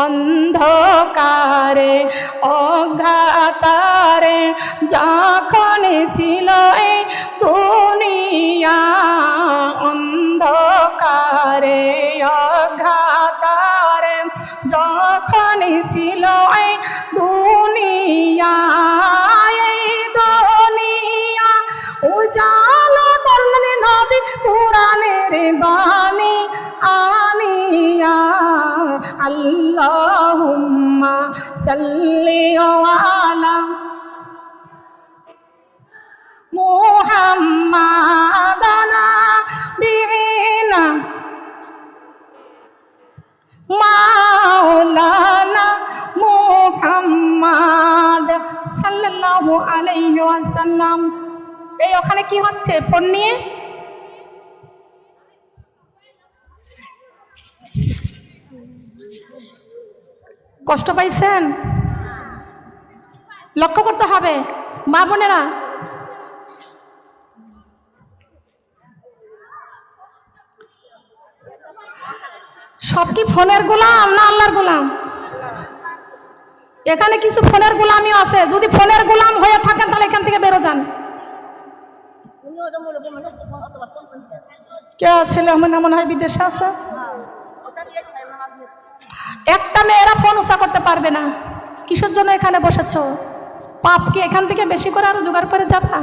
অন্ধকারে অজ্ঞাতারে যখন ছিল এই দুনিয়া, অন্ধকারে অজ্ঞাতারে যখন ছিল এই দুনিয়া, এই দুনিয়া উজালা করলেন নবী কুরআনের বাণী আনিয়া। আল্লাহুম্মা সাল্লি আলা মুহাম্মাদানা বিনা মাওলানা মুহাম্মাদ সাল্লাল্লাহু আলাইহি ওয়াসাল্লাম। এই ওখানে কি হচ্ছে? ফোন নিয়ে কষ্ট পাইছেন? লক্ষ্য করতে হবে মা বোনেরা। সব কি ফোনের গোলাম না আল্লাহর গোলাম? এখানে কিছু ফোনের গোলামিও আছে। যদি ফোনের গোলাম হয়ে থাকেন তাহলে এখান থেকে বেরো যান। কে ছেলে মনে হয় বিদেশে আছে। একটা মেয়েরা ফোন উঁচা করতে পারবে না। কিসের জন্য এখানে বসেছো? পাপ কি এখান থেকে বেশি করে আরো জোগাড় করে যাবা?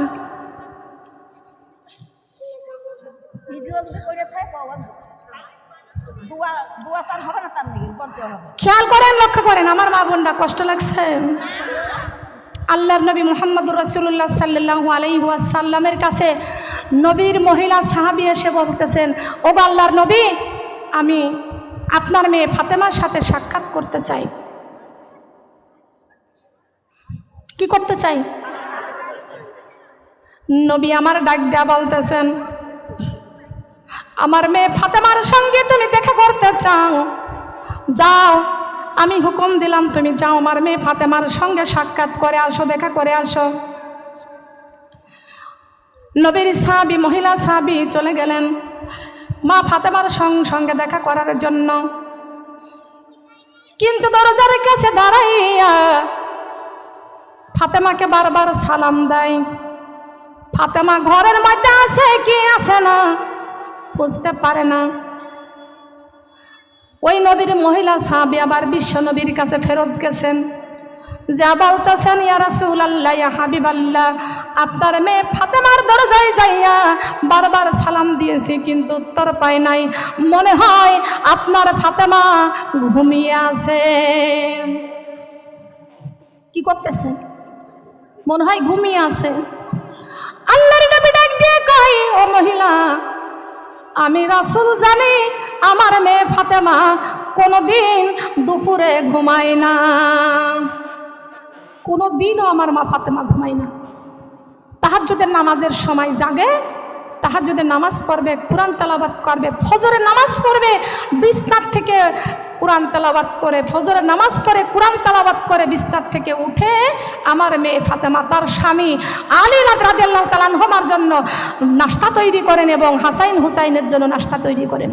খেয়াল করেন, লক্ষ্য করেন আমার মা বোনরা, কষ্ট লাগছে। আল্লাহর নবী মুহাম্মদুর রাসূলুল্লাহ সাল্লাল্লাহু আলাইহি ওয়াসাল্লামের কাছে নবীর মহিলা সাহাবী এসে বলতেছেন, ওগো আল্লাহর নবী, আমি আপনার মেয়ে ফাতেমার সাথে সাক্ষাৎ করতে চাই। কি করতে চাই? নবী আমার ডাক দেয়া বলতেছেন, আমার মেয়ে ফাতেমার সঙ্গে তুমি দেখা করতে চাও, যাও, আমি হুকুম দিলাম, তুমি যাও আমার মেয়ে ফাতেমার সঙ্গে সাক্ষাৎ করে আসো, দেখা করে আসো। নবীর সাহাবী, মহিলা সাহাবী চলে গেলেন মা ফাতেমার সঙ্গে দেখা করার জন্য। কিন্তু দরজার কাছে দাঁড়াইয়া ফাতেমাকে বারবার সালাম দেয়। ফাতেমা ঘরের মধ্যে আছে কি আছে না বুঝতে পারে না। ওই নবীর মহিলা সাহাবী আবার বিশ্ব নবীর কাছে ফেরত গেছেন, যা বলতেছেন, ইয়া রাসূলুল্লাহ, ইয়া হাবিবাল্লাহ, আপনার মেয়ে ফাতেমার দরজায় যাইয়া বারবার সালাম দিয়েছি কিন্তু উত্তর পাই নাই। মনে হয় আপনার ফাতেমা ঘুমিয়ে আছে। কি করতেছে? মনে হয় ঘুমিয়ে আছে। আল্লাহর নবী ডাক দিয়ে কয়, ও মহিলা, আমি রাসূল জানি আমার মেয়ে ফাতেমা কোনোদিন দুপুরে ঘুমায় না, কোনোদিনও আমার মা ফাতেমা ঘুমায় না। তাহাজ্জুদের নামাজের সময় জাগে, তাহাজ্জুদের নামাজ পড়বে, কোরআন তেলাওয়াত করবে, ফজরের নামাজ পড়বে, বিছানা থেকে কোরআন তেলাওয়াত করে, ফজরের নামাজ পড়ে কোরআন তেলাওয়াত করে বিছানা থেকে উঠে আমার মেয়ে ফাতেমা তার স্বামী আলী রাদিয়াল্লাহু তাআলা আনহুমার জন্য নাস্তা তৈরি করেন এবং হাসাইন হুসাইনের জন্য নাস্তা তৈরি করেন।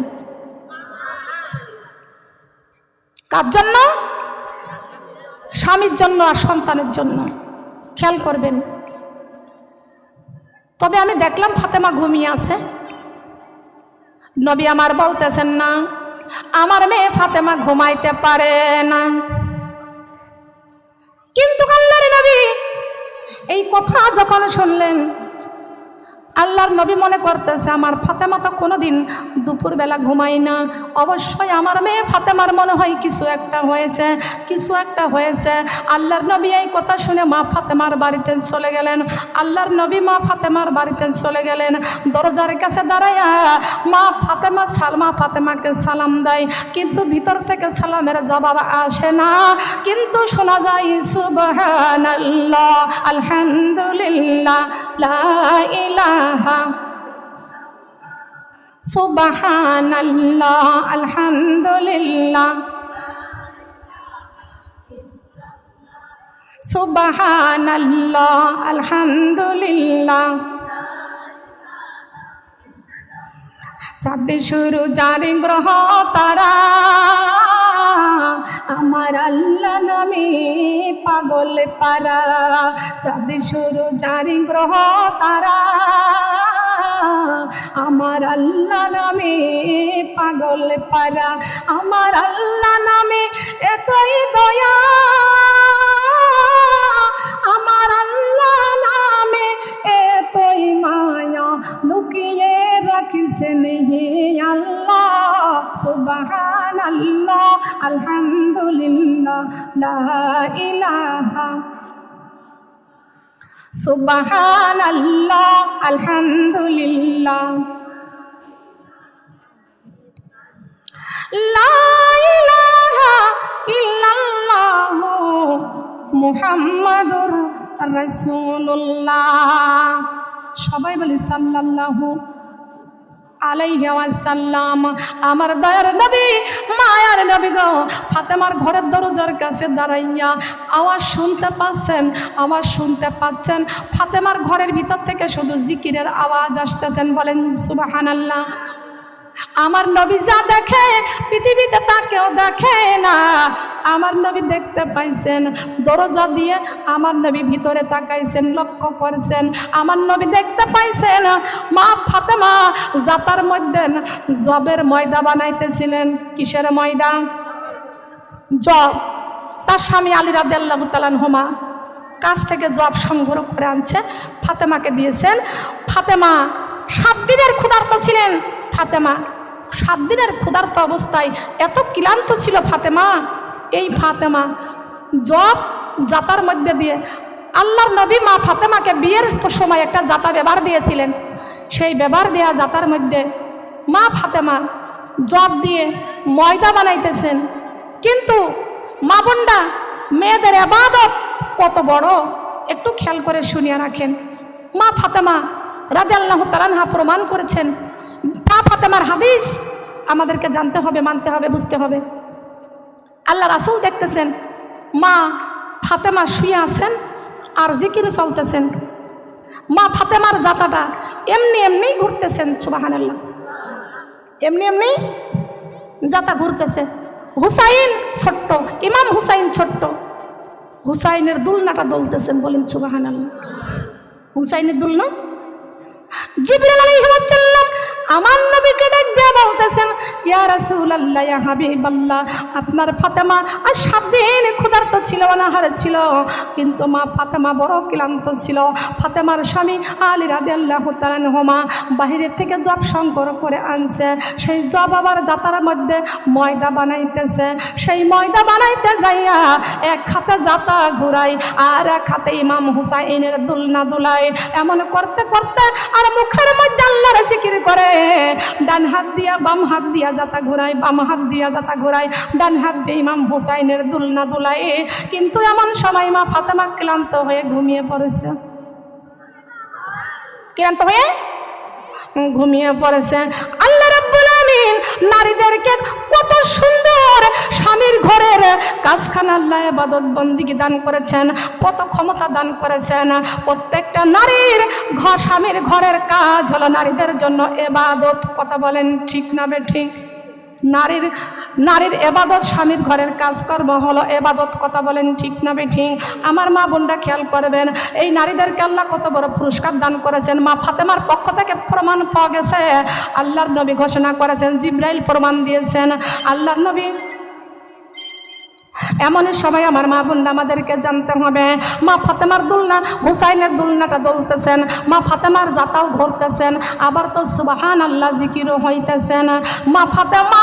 কার জন্য? স্বামীর জন্য আর সন্তানের জন্য। খেয়াল করবেন। তবে আমি দেখলাম ফাতেমা ঘুমিয়ে আছে। নবী আমার বলতেছেন না, আমার মেয়ে ফাতেমা ঘুমাইতে পারে না। কিন্তু আল্লাহর নবী এই কথা যখন শুনলেন, আল্লাহর নবী মনে করতেছে আমার ফাতেমা তো কোনোদিন দুপুরবেলা ঘুমায় না, অবশ্যই আমার মেয়ে ফাতেমার মনে হয় কিছু একটা হয়েছে, কিছু একটা হয়েছে। আল্লাহর নবী এই কথা শুনে মা ফাতেমার বাড়িতে চলে গেলেন। আল্লাহর নবী মা ফাতেমার বাড়িতে চলে গেলেন। দরজার কাছে দাঁড়াইয়া মা ফাতেমাকে সালাম দেয়, কিন্তু ভিতর থেকে সালামের জবাব আসে না। কিন্তু শোনা যায় সুবহানাল্লাহ, আলহামদুলিল্লাহ, লা ইলাহা, সুবহানাল্লাহ, আলহামদুলিল্লাহ, সুবহানাল্লাহ, আলহামদুলিল্লাহ। চাঁদ শুরু জারি গ্রহ তারা আমার আল্লাহ নামে পাগল পারা, চাঁদ সূর্য চারি গ্রহ তারা, আমার আল্লাহ নামে পাগল পারা, আমার আল্লাহ নামে এতই দয়া, আমার আল্লাহ নামে এতই মায়া, লুকিয়ে রাখিছেন হে আল্লাহ। সুবহানাল্লাহ আলহামদুলিল্লাহ লা ইলাহা, সুবহানাল্লাহ আলহামদুলিল্লাহ লা ইলাহা ইল্লাল্লাহ মুহাম্মাদুর রাসূলুল্লাহ। সবাই বলি সাল্লাল্লাহু আলাইহি ওয়াসাল্লাম। আমার দয়ার নবী, মায়ার নবী গো, ফাতেমার ঘরের দরজার কাছে দাঁড়াইয়া আওয়াজ শুনতে পাচ্ছেন, আওয়াজ শুনতে পাচ্ছেন। ফাতেমার ঘরের ভিতর থেকে শুধু জিকিরের আওয়াজ আসতেছেন। বলেন সুবহানাল্লাহ। আমার নবী যা দেখে পৃথিবীতে তা কেউ দেখে না। আমার নবী দেখতে পাইছেন, দরজা দিয়ে আমার নবী ভিতরে তাকাইছেন, লক্ষ্য করছেন। আমার নবী দেখতে পাইছেন মা ফাতেমা জাতার মধ্যে জবের ময়দা বানাইতেছিলেন। কিসের ময়দা? জব। তার স্বামী আলী রাদিয়াল্লাহু তাআলা আনহুমা কাছ থেকে জব সংগ্রহ করে আনছে, ফাতেমাকে দিয়েছেন। ফাতেমা 7 দিনের ক্ষুধার্ত ছিলেন। ফাতেমা 7 দিনের ক্ষুধার্ত অবস্থায় এত ক্লান্ত ছিল ফাতেমা, এই ফাতেমা জব জাতার মধ্যে দিয়ে আল্লাহর নবী মা ফাতেমাকে বিয়ের সময় একটা জাতা ব্যবহার দিয়েছিলেন। সেই ব্যবহার দেওয়া জাতার মধ্যে মা ফাতেমা জব দিয়ে ময়দা বানাইতেছেন। কিন্তু মা বোনরা, মেয়েদের ইবাদত কত বড় একটু খেয়াল করে শুনিয়ে রাখেন। মা ফাতেমা রাদিয়াল্লাহু তাআলা আনহা প্রমাণ করেছেন। মা ফাতেমার হাদিস আমাদেরকে জানতে হবে, মানতে হবে, বুঝতে হবে। আল্লাহ রাসূল দেখতেছেন মা ফাতেমা শুয়ে আছেন আর জিকিরে চলতেছেন। মা ফাতেমার জাতাটা এমনি এমনি ঘুরতেছেন। সুবহানাল্লাহ। এমনি এমনি জাতা ঘুরতেছে। হুসাইন ছোট্ট, ইমাম হুসাইন ছোট্ট, হুসাইনের দুলনাটা দলতেছেন। বলেন সুবহানাল্লাহ। হুসাইনের দুলনা। জিবরিল আলাইহিস সালাম আমার নবীকে ডাক দিয়ে বলতেছেন, ইয়া রাসূলুল্লাহ, ইয়া হাবিবাল্লাহ, আপনার ফাতেমা আর 7 দিন ক্ষুধার্ত ছিল, অনাহারে ছিল, কিন্তু মা ফাতেমা বড় ক্লান্ত ছিল। ফাতেমার স্বামী আলী রাদিয়াল্লাহু তাআলা আনহুমা বাহিরের থেকে জব সংগ্রহ করে আনছে। সেই জব আবার জাতার মধ্যে ময়দা বানাইতেছে। সেই ময়দা বানাইতে যাইয়া এক হাতে জাতা ঘুরাই আর এক হাতে ইমাম হুসাইনের দুলনা দুলাই। এমন করতে করতে আর মুখের মধ্যে আল্লাহর জিকির করে, ডান হাত দিয়া বাম হাত দিয়া জাতা ঘুরাই, বাম হাত দিয়া জাতা ঘুরাই, ডান হাত দিয়ে ইমাম হুসাইনের দুলনা দুলাই। কিন্তু এমন সময় মা ফাতেমা ক্লান্ত হয়ে ঘুমিয়ে পড়েছে। ক্লান্ত হয়ে ঘুমিয়ে পড়েছে। আল্লাহ রাব্বুল আলামিন নারীদেরকে কত সুন্দর স্বামীর ঘরের কাজখানা আল্লাহ ইবাদত বন্দেগী দান করেছেন, কত ক্ষমতা দান করেছেন। প্রত্যেকটা নারীর ঘর, স্বামীর ঘরের কাজ হলো নারীদের জন্য ইবাদত। কথা বলেন ঠিক না বেঠিক? নারীর ইবাদত, স্বামীর ঘরের কাজকর্ম হলো ইবাদত। কথা বলেন ঠিক না বেঠিক? আমার মা বোনরা খেয়াল করবেন, এই নারীদেরকে আল্লাহ কত বড় পুরস্কার দান করেছেন। মা ফাতেমার পক্ষ থেকে প্রমাণ পাওয়া গেছে। আল্লাহর নবী ঘোষণা করেছেন, জিবরাইল প্রমাণ দিয়েছেন। আল্লাহর নবী এমন সময় আমার মা বোনরা আমাদেরকে জানতে হবে, মা ফাতেমার দুলনা হুসাইনের দুলনাটা দলতেছেন, মা ফাতেমার জাতাও ঘুরতেছেন, আবার তো সুবহানাল্লাহ জিকিরও হইতেছেন। মা ফাতেমা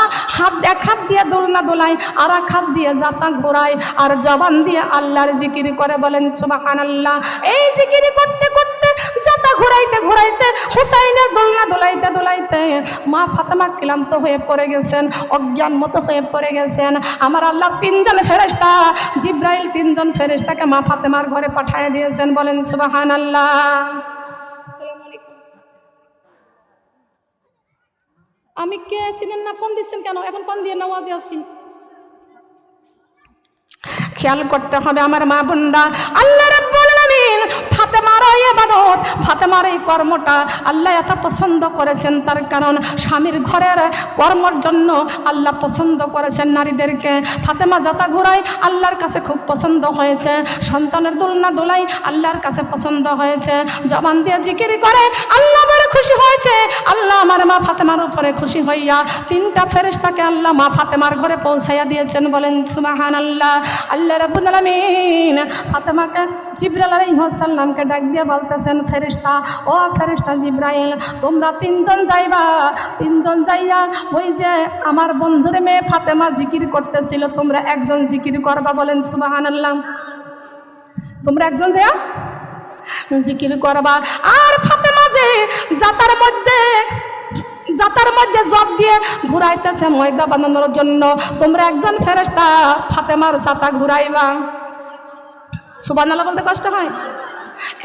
এক হাত দিয়ে দুলনা দোলায়, আর এক হাত দিয়ে জাতা ঘোরায়, আর জবান দিয়ে আল্লাহর জিকির করে। বলেন সুবহানাল্লাহ। এই জিকির করতে করতে, জাতা ঘুরাইতে ঘুরাইতে, হুসাইনের দুলনা দোলাইতে দোলাইতে মা ফাতেমা ক্লান্ত হয়ে পড়ে গেছেন, অজ্ঞান মতো হয়ে পড়ে গেছেন। আমার আল্লাহ 3 জন ফেরেশতা, জিবরাইল 3 জন ফেরেশতাকে মা ফাতেমার ঘরে পাঠিয়ে দিয়েছেন। বলেন সুবহানাল্লাহ। আসসালামু আলাইকুম। আমি কে ছিলেন না? ফোন দিচ্ছেন কেন? এখন ফোন দিয়ে নামাজে আছি। খেয়াল করতে হবে আমার মা বোনরা। আল্লাহ রাব্বুল আলামিন ফাতেমার ফাতেমার ওই ইবাদত, ফাতেমার এই কর্মটা আল্লাহ এত পছন্দ করেছেন, তার কারণ স্বামীর ঘরের কর্মর জন্য আল্লাহ পছন্দ করেছেন নারীদেরকে। ফাতেমা যাতা ঘোরায় আল্লাহর কাছে খুব পছন্দ হয়েছে, সন্তানের দোলনা দোলাই আল্লাহর কাছে পছন্দ হয়েছে, জবান দিয়ে জিকির করে আল্লাহ বড় খুশি হয়েছে। আল্লাহ আমার মা ফাতেমার উপরে খুশি হইয়া 3টা ফেরেশতাকে আল্লাহ মা ফাতেমার ঘরে পৌঁছাইয়া দিয়েছেন। বলেন সুবহানাল্লাহ। আল্লাহ রাব্বুল আলামিন ফাতেমাকে জিবরাইল আলাইহিস সালামকে ডাক দিয়ে বলতেছেন, ফেরেশতা, ও ফেরেশতা জিবরাইল, তোমরা 3 জন যাইবা, 3 জন যাইয়া ওই যে আমার বন্ধুর মেয়ে ফাতেমা জিকির করতেছিল, তোমরা 1 জন জিকির করবা। বলেন সুবহানাল্লাহ। তোমরা 1 জন যাইয়া জিকির করবা। আর ফাতেমা যে জাতার মধ্যে জব দিয়ে ঘুরাইতেছে ময়দা বানানোর জন্য, তোমরা 1 জন ফেরেশতা ফাতেমার জাতা ঘুরাইবা। সুবহানাল্লাহ বলতে কষ্ট হয়?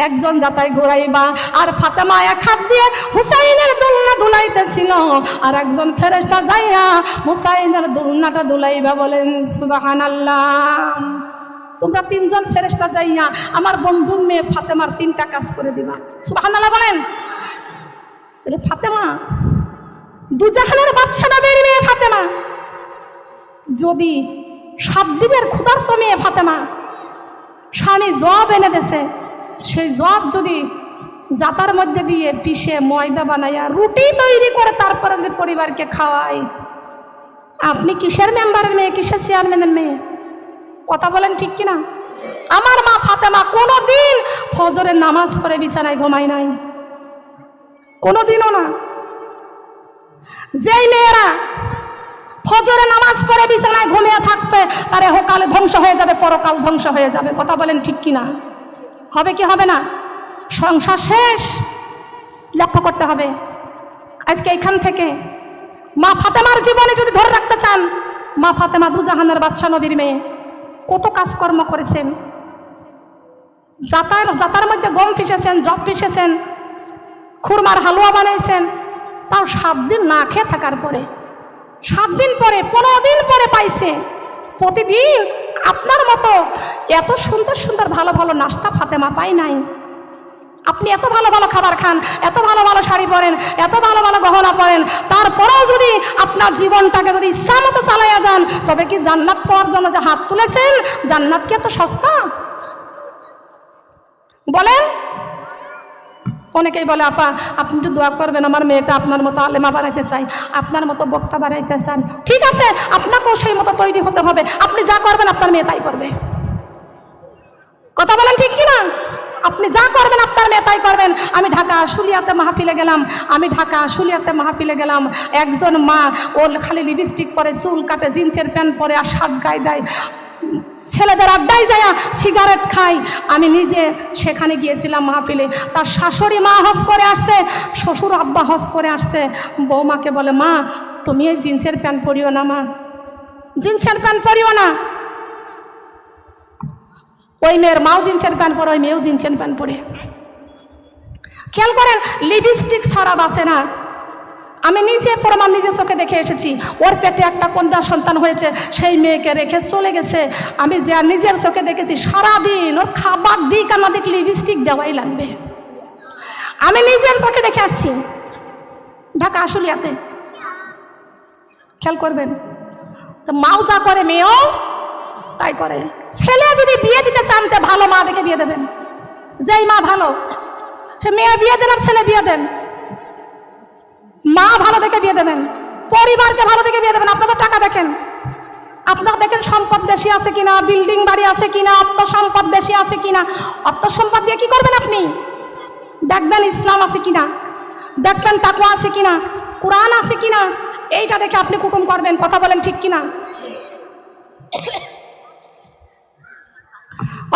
1 জন জাতায় ঘুরাইবা। আর ফাতেমা 1 হাত দিয়ে হুসাইনের দোলনা দুলাইতেছিল, আর 1 জন ফেরেশতা যাইয়া হুসাইনের দোলনাটা দুলাইবা। বলেন সুবহানাল্লাহ। তোমরা 3 জন ফেরেশতা যাইয়া আমার বন্ধুর মেয়ে ফাতেমার 3টা কাজ করে দিবা। সুবহানাল্লাহ বলেন। ফাতেমা দুজাহানের বাদশা নবীর মেয়ে ফাতেমা, যদি 7 দিনের ক্ষুধার্ত মেয়ে ফাতেমা, স্বামী জব এনে দেছে, সেই জব যদি জাতার মধ্যে দিয়ে পিষে ময়দা বানাইয়া রুটি তৈরি করে তারপরে যদি পরিবারকে খাওয়াই, আপনি কিসের মেম্বারের মেয়ে, কিসের চেয়ারম্যানের মেয়ে? কথা বলেন ঠিক কিনা? আমার মা ফাতেমা কোনোদিন ফজরের নামাজ পড়ে বিছানায় ঘুমায় নাই, কোনোদিনও না। যেই মেয়েরা ফজরে নামাজ পড়ে বিছানায় ঘুমিয়ে থাকবে, তার এহকাল ধ্বংস হয়ে যাবে, পরকাল ধ্বংস হয়ে যাবে। কথা বলেন ঠিক কিনা? হবে কি হবে না? সংসার শেষ। লক্ষ্য করতে হবে। আজকে এইখান থেকে মা ফাতেমার জীবনে যদি ধরে রাখতে চান, মা ফাতেমা দুজাহানের বাদশা নবীর মেয়ে কত কাজকর্ম করেছেন। জাতার মধ্যে গম পিষেছেন, জব পিষেছেন, খুরমার হালুয়া বানাইছেন, তাও 7 দিন না খেয়ে থাকার পরে, 7 দিন পরে 15 দিন পরে পাইছে। প্রতিদিন আপনার মতো এত সুন্দর সুন্দর ভালো ভালো নাস্তা ফাতেমা পাই নাই। আপনি এত ভালো ভালো খাবার খান, এত ভালো ভালো শাড়ি পরেন, এত ভালো ভালো গহনা পরেন, তারপরেও যদি আপনার জীবনটাকে যদি ইচ্ছা মতো চালাইয়া যান, তবে কি জান্নাত পাওয়ার জন্য যে হাত তুলেছেন, জান্নাত কি এত সস্তা? বলেন। অনেকেই বলে, আপা আপনি একটু দোয়া করবেন, আমার মেয়েটা আপনার মতো আলেমা বানাইতে চাই, আপনার মতো বক্তা বানাইতে চান। ঠিক আছে, আপনাকেও সেই মতো তৈরি হতে হবে। আপনি যা করবেন আপনার মেয়ে তাই করবে। কথা বলেন ঠিক কিনা? আপনি যা করবেন আপনার মেয়ে তাই করবেন। আমি ঢাকা আশুলিয়াতে মাহফিলে গেলাম, একজন মা, ওর খালি লিপস্টিক পরে, চুল কাটে, জিন্সের প্যান্ট পরে, আর শার্ট গায়ে দেয়, ছেলেদের আড্ডায় যায় সিগারেট খাই। আমি নিজে সেখানে গিয়েছিলাম মাহফিলে। তার শাশুড়ি মা হজ করে আসছে, শ্বশুর আব্বা হজ করে আসছে। বৌমাকে বলে, মা তুমি এই জিন্সের প্যান্ট পরিও না, মা জিন্সের প্যান্ট পরিও না। ওই মেয়ের মাও জিন্সের প্যান্ট পরে, ওই মেয়েও জিন্সের প্যান্ট পরে। খেয়াল করেন, লিপস্টিক ছাড়া বাঁচে না। আমি নিজে প্রমাণ, নিজে চোখে দেখে এসেছি। ওর পেটে একটা কন্যা সন্তান হয়েছে, সেই মেয়েকে রেখে চলে গেছে। আমি যে নিজের চোখে দেখেছি, সারাদিন ওর খাবার দিক আর না দিক লিপস্টিক দেওয়াই লাগবে। আমি নিজের চোখে দেখে আসছি ঢাকা আশুলিয়াতে। খেয়াল করবেন, তো মাও যা করে মেয়েও তাই করে। ছেলে যদি বিয়ে দিতে চান, তো ভালো মা দেখে বিয়ে দেবেন। যেই মা ভালো, সে মেয়ে বিয়ে দেন আর ছেলে বিয়ে দেন, মা ভালো দেখে বিয়ে দেবেন, পরিবারকে ভালো দেখে বিয়ে দেবেন। আপনারা টাকা দেখেন, আপনারা দেখেন সম্পদ বেশি আছে কিনা, বিল্ডিং বাড়ি আছে কিনা, অর্থ সম্পদ বেশি আছে কিনা। অর্থ সম্পদ দিয়ে কি করবেন? আপনি দেখবেন ইসলাম আছে কিনা, দেখবেন তাকওয়া আছে কিনা, কোরআন আছে কিনা। এইটা দেখে আপনি কুটুম করবেন। কথা বলেন ঠিক কিনা?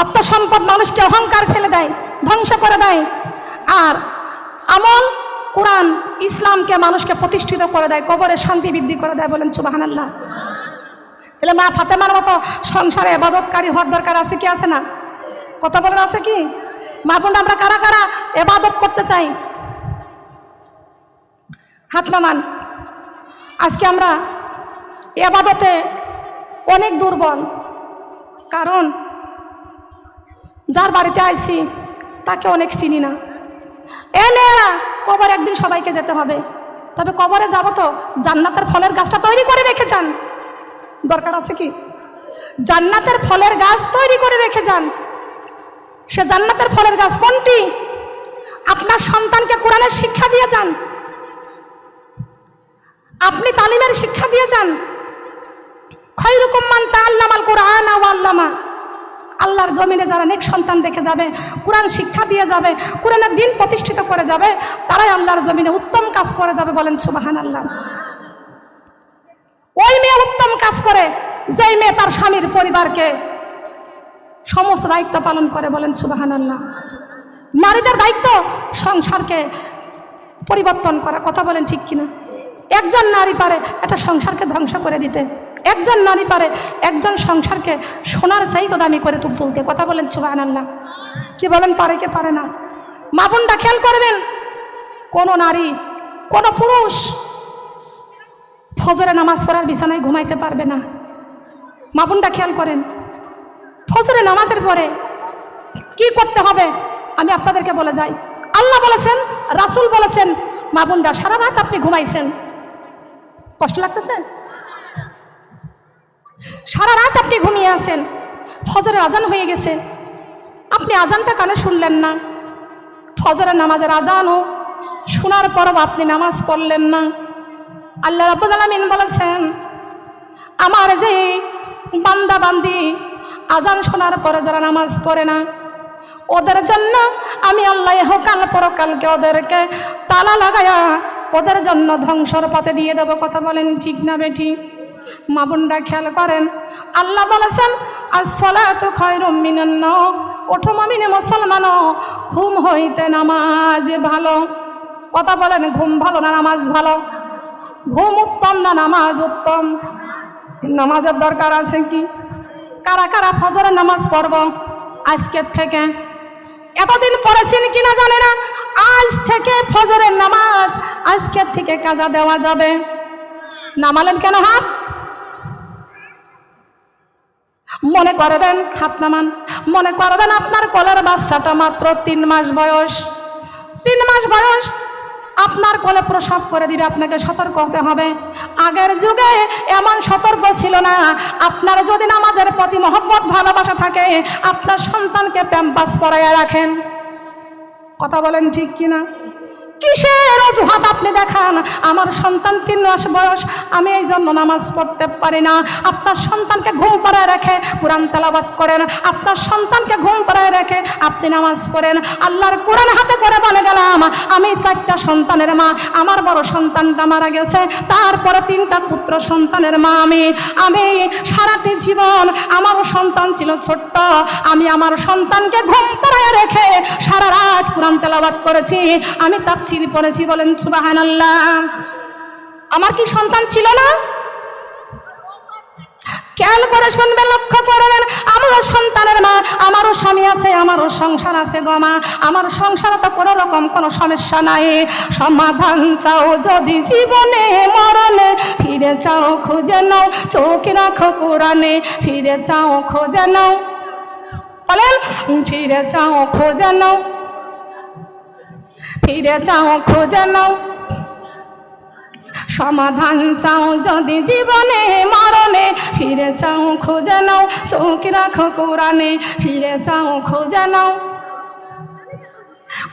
অর্থ সম্পদ মানুষকে অহংকার ফেলে দেয়, ধ্বংস করে দেয়। আর আমল, কোরআন, ইসলামকে মানুষকে প্রতিষ্ঠিত করে দেয়, কবরে শান্তি বৃদ্ধি করে দেয়। বলেন সুবহানাল্লাহ। তাহলে মা ফাতেমার মতো সংসারে ইবাদতকারী হওয়ার দরকার আছে কি আছে না? কথা বলেন আছে কি? মা বোন আমরা কারা কারা ইবাদত করতে চাই? হাত নামান। আজকে আমরা ইবাদতে অনেক দুর্বল, কারণ যার বাড়িতে আইছি তাকে অনেক চিনি না। এ মেয়েরা, কবর একদিন সবাইকে যেতে হবে, তবে কবরে যাব তো জান্নাতের ফলের গাছটা তৈরি করে রেখে যান। দরকার আছে কি? জান্নাতের ফলের গাছ তৈরি করে রেখে যান। সে জান্নাতের ফলের গাছ কোনটি? আপনার সন্তানকে কোরআনের শিক্ষা দিয়ে যান, আপনি তালিমের শিক্ষা দিয়ে যান। খায়রুকুম মান তাআল্লামাল কুরআন ওয়া আল্লামা। আল্লাহর জমিনে যারা নেক সন্তান রেখে যাবে, কোরআন শিক্ষা দিয়ে যাবে, কোরআনের দিন প্রতিষ্ঠিত করে যাবে, তারাই আল্লাহর জমিনে উত্তম কাজ করে যাবে। বলেন সুবহানাল্লাহ। ওই মেয়ে উত্তম কাজ করে যেই মেয়ে তার স্বামীর পরিবারকে সমস্ত দায়িত্ব পালন করে। বলেন সুবহানাল্লাহ। নারীদের দায়িত্ব সংসারকে পরিবর্তন করা। কথা বলেন ঠিক কিনা? একজন নারী পারে একটা সংসারকে ধ্বংস করে দিতে, একজন নারী পারে একজন সংসারকে সোনার চাইতে দামি করে তুলতে। কথা বলেন সুবহানাল্লাহ। কি বলেন, পারে কে পারে না? মা বোনরা খেয়াল করবেন, কোন নারী কোন পুরুষ ফজরে নামাজ পড়ার বিছানায় ঘুমাইতে পারবে না। মা বোনরা খেয়াল করেন, ফজরে নামাজের পরে কি করতে হবে আমি আপনাদেরকে বলে যাই। আল্লাহ বলেছেন, রাসূল বলেছেন, মা বোনরা সারা রাত আপনি ঘুমাইছেন, কষ্ট লাগতেছে? সারা রাত আপনি ঘুমিয়ে আছেন, ফজরের আজান হয়ে গেছে, আপনি আজানটা কানে শুনলেন না, ফজরের নামাজের আজানও শোনার পরও আপনি নামাজ পড়লেন না। আল্লাহ রাব্বুল আলামিন বলেছেন, আমার যে বান্দা বান্দি আজান শোনার পরে যারা নামাজ পড়ে না, ওদের জন্য আমি আল্লাহ ইহকাল পরকালকে ওদেরকে তালা লাগায়া ওদের জন্য ধ্বংসর পথে দিয়ে দেব। কথা বলেন ঠিক না বেটি? মা বোনরা খেয়াল করেন, আল্লাহ বলেছেন, আস-সালাতু খায়রুম মিনান নাওম। ওঠো মুমিনে মুসলমান, ঘুম হইতে নামাজ ভালো। কথা বলেন, ঘুম ভালো না নামাজ ভালো? ঘুম উত্তম না নামাজ উত্তম? নামাজের দরকার আছে কি? কারা কারা ফজরের নামাজ পড়ব আজকের থেকে? এতদিন পড়েছেন কিনা জানে না, আজ থেকে ফজরের নামাজ আজকের থেকে কাজা দেওয়া যাবে। নামালেন কেন হাত? মনে করবেন, হাত নামান, মনে করবেন আপনার কোলের বাচ্চাটা মাত্র 3 মাস বয়স। 3 মাস বয়স আপনার কোলে প্রসব করে দিবে, আপনাকে সতর্ক হতে হবে। আগের যুগে এমন সতর্ক ছিল না। আপনার যদি নামাজের প্রতি মহব্বত ভালোবাসা থাকে, আপনার সন্তানকে প্যাম্পাস পরাইয়া রাখেন। কথা বলেন ঠিক কিনা? কিসের অজুহাত আপনি দেখান? আমার সন্তান 3 মাস বয়স, আমি এই জন্য নামাজ পড়তে পারি না। আপনার সন্তানকে ঘুম পাড়ায় রেখে কোরআন তেলাওয়াত করেন, আপনার সন্তানকে ঘুম পাড়ায় রেখে আপনি নামাজ পড়েন। আল্লাহর কোরআন হাতে করে বলে গেলাম, আমি 4টা সন্তানের মা। আমার বড় সন্তানটা মারা গেছে, তারপরে 3টা পুত্র সন্তানের মা আমি সারাটি জীবন আমারও সন্তান ছিল ছোট্ট, আমি আমার সন্তানকে ঘুম পাড়ায় রেখে সারা রাত কোরআন তেলাওয়াত করেছি, আমি তাফসীর পড়েছি। বলেন সুবহানাল্লাহ। আমার কি সন্তান ছিল না? খেয়াল করে শুনবেন, লক্ষ্য করবেন, আমারও সন্তানের মা, আমারও স্বামী আছে, আমারও সংসার আছে গো মা। আমার সংসারে তো কোনো রকম কোনো সমস্যা নাই। সমাধান চাও যদি জীবনে মরণে, ফিরে চাও খুঁজে নাও, চোখ রাখো কোরআনে, ফিরে চাও খুঁজে নাও। বলেন, ফিরে চাও খুঁজে নাও, ফিরে চাও খুঁজে নাও। সমাধান চাও যদি জীবনে মরণে, ফিরে চাও খুঁজে নাও, চোখ রাখো কোরআনে, ফিরে চাও খুঁজে নাও।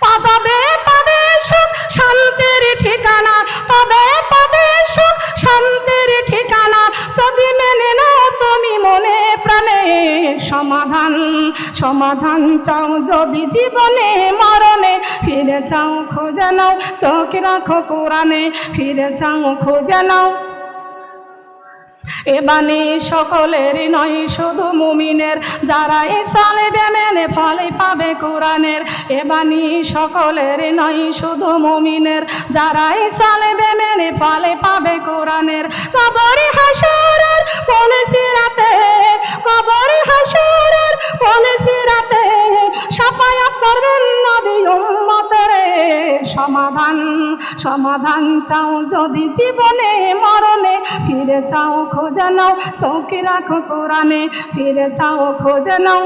তবে পাবে সুখ শান্তির ঠিকানা, তবে পাবে সুখ শান্তির ঠিকানা, যদি মেনে নাও তুমি মনে প্রাণে। সমাধান সমাধান চাও যদি জীবনে মরণে, ফিরে চাও খুঁজে নাও, চোখ রাখো কোরআনে, ফিরে চাও খুঁজে নাও। এ বাণী সকলের নয় শুধু মুমিনের, যারা চলবে মেনে ফলে পাবে কোরআনের। এ বাণী সকলের নয় শুধু মুমিনের, যারা চলবে মেনে ফলে পাবে কোরআনের। কবরে হাসরের বলেছি রাতে, কবরে হাসরের বলেছি রাতে, সাফায়াত করবেন নবী উম্মতের। সমাধান সমাধান চাও যদি জীবনে মরণে, ফিরে চাও খুঁজে নাও, চোখ রাখো কোরআনে, ফিরে চাও খুঁজে নাও।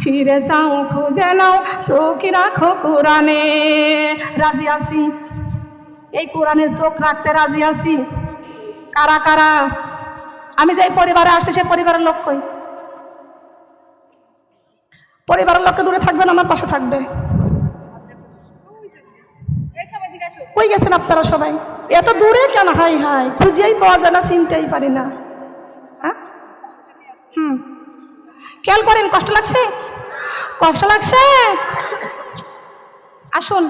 ফিরে যাও খুঁজে নাও চোখ রাখো কোরআনে। রাজি আছি? এই কোরআনে চোখ রাখতে রাজি আছি? কারা কারা? আমি যে পরিবারে আসছি সে পরিবারের লোক কই? পরিবারের লোককে দূরে থাকবেন, আমার পাশে থাকবে। কই গেছেন আপনারা সবাই? এত দূরে কেন? হাই হাই, খুঁজেই পাওয়া যায় না, চিনতেই পারি না। হ্যাঁ, খেয়াল করেন, কষ্ট লাগছে? কষ্ট লাগছে? আসুন।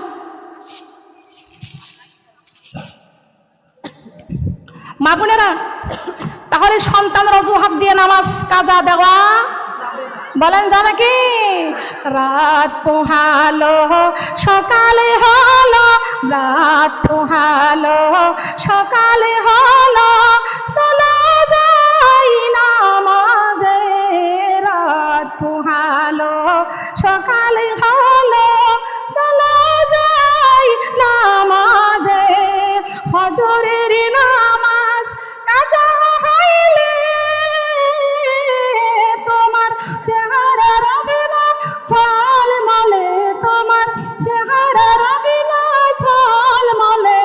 মা বোনেরা, তাহলে সন্তানের অজুহাত দিয়ে নামাজ কাজা দেওয়া বলেন যাবে কি? রাত পোহালো সকালে হলো, রাত পোহালো সকালে হলো, চলো যাই নামাজে। রাত পোহালো সকালে হলো, চলো যাই নামাজে। ফজরের নামাজ কাজা হইলে তোমার চেহারা রবে না ঝলমলে, তোমার চেহারা রবে না ঝলমলে।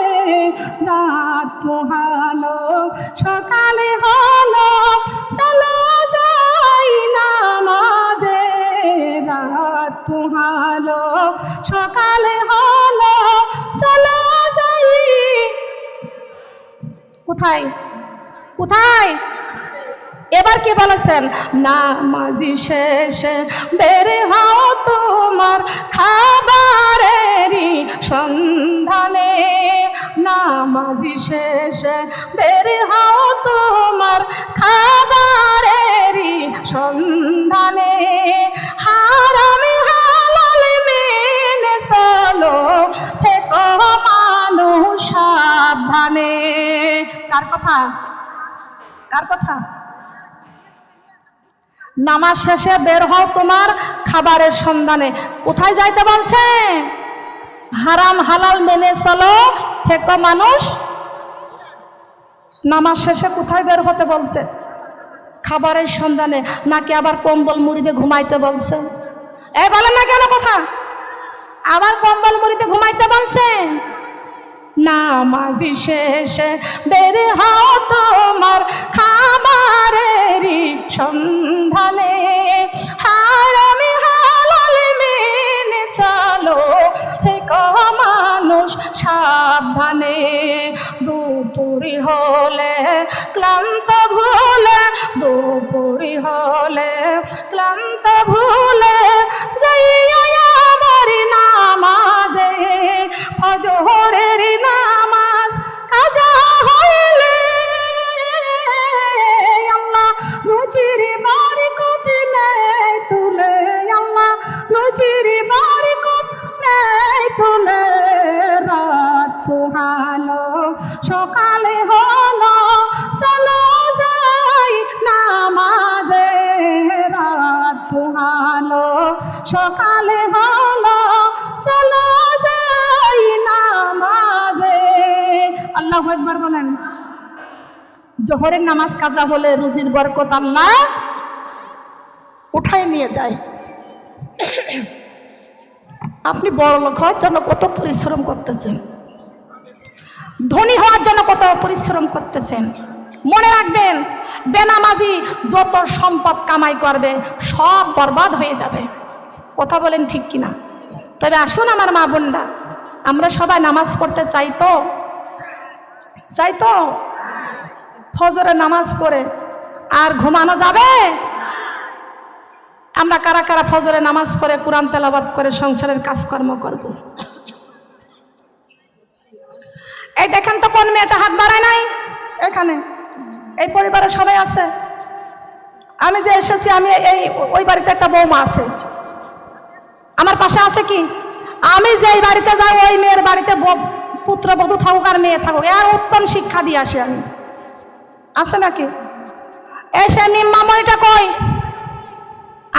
রাত পোহালো সকালে হলো, চলো যাই নামাজে। রাত পোহালো সকালে হলো, চলো যাই। কোথায় কোথায়? এবার কি বলেছেন? নামাজি শেষে বের হও তোমার খাবারেরই সন্ধানে। নামাজি শেষে বের হও তোমার খাবারেরই সন্ধানে। হারামি হালাল মেনে চলো, থেকো মানুষ সাবধানে। কার কথা? কার কথা? নামাজ শেষে বের হও তোমার খাবারের সন্ধানে। কোথায় যাইতে বলছে? হারাম হালাল মেনে চলো, থেকো মানুষ। নামাজ শেষে কোথায় বের হতে বলছে? খাবারের সন্ধানে, নাকি আবার কম্বল মুড়িতে ঘুমাইতে বলছে? এই বলেন না কেন কথা? আবার কম্বল মুড়িতে ঘুমাইতে বলছে? নামাজি শেষে বের হও তোমার খাবারেরই সন্ধানে। হারামি হালাল মেনে চলো, থেকো মানুষ সাবধানে। দুপুরি হলে ক্লান্ত ভুলে, দুপুরি হলে ক্লান্ত ভুলে, যাইও আমার নামাজে। ফজরের নামাজ কাজা হইলে আল্লাহ রুজির বরকত নেয় তুলে, আল্লাহ রুজির বরকত নেয় তুলে। রাত পোহালো সকালে হলো, চলো যাই নামাজে। রাত পোহালো সকালে হলো, চলো যাই নামাজে। আল্লাহু আকবার বলেন। জোহরের নামাজ কাজা হলে রুজির বরকত আল্লাহ উঠাই নিয়ে যায়। আপনি বড় লোক হওয়ার জন্য কত পরিশ্রম করতেছেন, ধনী হওয়ার জন্য কত পরিশ্রম করতেছেন। মনে রাখবেন, বেনামাজি যত সম্পদ কামাই করবে সব বরবাদ হয়ে যাবে। কথা বলেন ঠিক কিনা? তবে আসুন আমার মা বোনরা, আমরা সবাই নামাজ পড়তে চাই তো? চাই তো? ফজরে নামাজ পড়ে আর ঘুমানো যাবে? আমরা কারা কারা ফজরে নামাজ পড়ে কোরআন তেলাওয়াত করে সংসারের কাজকর্ম করব? এই দেখেন তো কোন মেয়েটা হাত বাড়ায় নাই? এখানে এই পরিবারে সবাই আছে। আমি যে এসেছি, আমি এই ওই বাড়িতে একটা বৌমা আছে, আমার পাশে আছে কি? আমি যেই বাড়িতে যাই ওই মেয়ের বাড়িতে পুত্রবধূ থাকুক আর মেয়ে থাকুক, এর উত্তম শিক্ষা দিয়ে আসি আমি। আছে নাকি? এসে মিম্মামণিটা কই?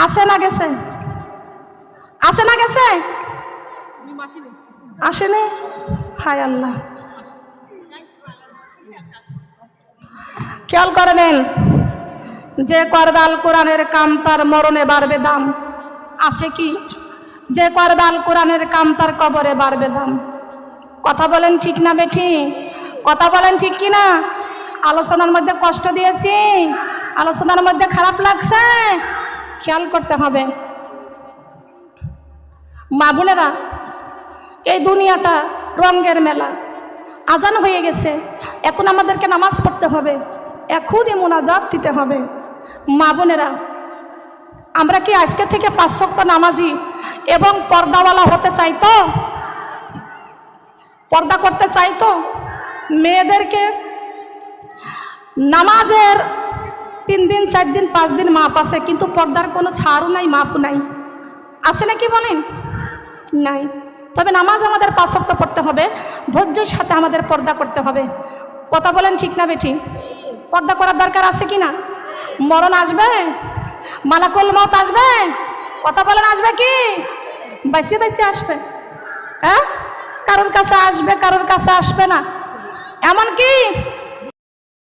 আছে না গেছে? আছে না গেছে? আসেনি? হায় আল্লাহ। খেয়াল করে নেন, যে করবে আল কোরআনের কাম তার মরণে বাড়বে দাম। আছে কি? যে করবে আল কোরআনের কাম তার কবরে বাড়বে দাম। কথা বলেন ঠিক না বেঠি? কথা বলেন ঠিক কি না? আলোচনার মধ্যে কষ্ট দিয়েছি, আলোচনার মধ্যে খারাপ লাগছে, খেয়াল করতে হবে। মা বোনেরা, এই দুনিয়াটা রঙের মেলা। আজান হয়ে গেছে, এখন আমাদেরকে নামাজ পড়তে হবে, এখনই মোনাজাত দিতে হবে। মা বোনেরা, আমরা কি আজকে থেকে 5 ওয়াক্ত নামাজি এবং পর্দাওয়ালা হতে চাই তো? পর্দা করতে চাই তো? মেয়েদেরকে নামাজের 3 দিন 4 দিন 5 দিন মাপ আছে, কিন্তু পর্দার কোনো ছাড়ও নাই, মাপও নাই। আছে নাকি বলেন? নাই। তবে নামাজ আমাদের 5 ওয়াক্ত পড়তে হবে, ধৈর্যের সাথে আমাদের পর্দা করতে হবে। কথা বলেন ঠিক না বেঠি? পর্দা করার দরকার আছে কি না? মরণ আসবে, মালাকুল মউত আসবে, কথা বলেন আসবে কি? বাইসে বাইসে আসবে, হ্যাঁ? কারোর কাছে আসবে, কারোর কাছে আসবে না। এমনকি